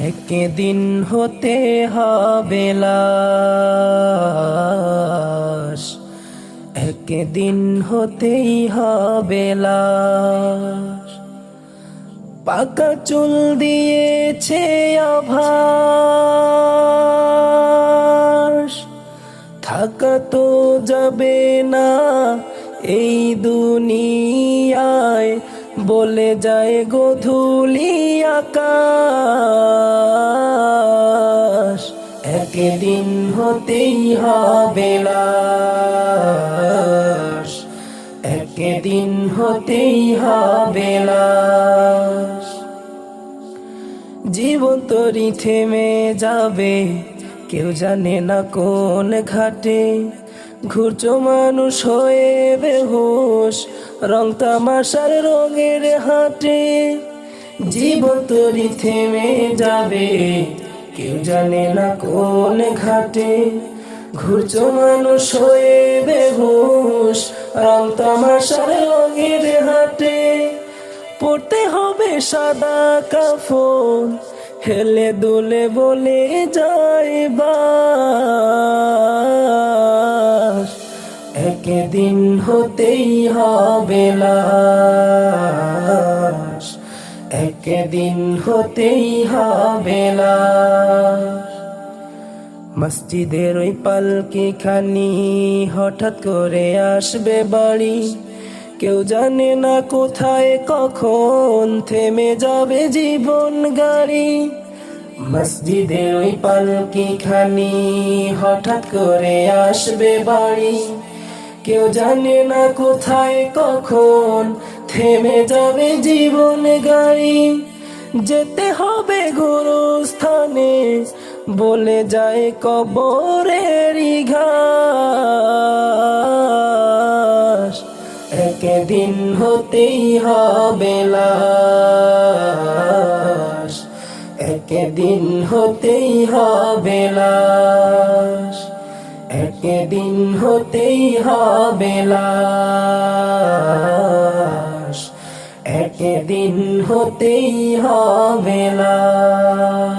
একদিন হতে হবে লাশ, একদিন হতেই হবে লাশ। পাকা চুল দিয়েছে আভাস, থাকা তো যাবে না এই দুনিয়ায়, বলে যায় গোধূলি আকাশ। একদিন হতেই হবে লাশ, একদিন হতেই হবে লাশ। জীবন তরি থেমে যাবে, কেউ জানে না কোন ঘাটে। ঘুরছো মানুষ হয়ে বেহুশ, রং তামাশার রঙের হাটে। জীবন তরি থেমে যাবে, কেউ জানে না কোন ঘাটে। ঘুরছো মানুষ হয়ে বেহুশ, রং তামাশার রঙের হাটে। পড়তে হবে সাদা কাফন, হেলে দুলে বলে যায় বাস। একদিন হতেই হবে লাশ, একদিন হতেই হবে লাশ। মসজিদের ওই পালকি খানি হঠাৎ করে আসবে বাড়ি, কেউ জানে না কোথায় কখন থেমে যাবে জীবন গাড়ি। মসজিদের ওই পালকি খানি হঠাৎ করে আসবে বাড়ি, কেউ জানে না কোথায় কখন থেমে যাবে জীবন গাড়ি। যেতে হবে গুরুস্থানে, বলে যায় কবরেরই ঘাস। একদিন হতেই হবে লাশ, একদিন হতেই হবে লাশ, একদিন হতেই হবে লাশ, একদিন হতেই হবে লাশ।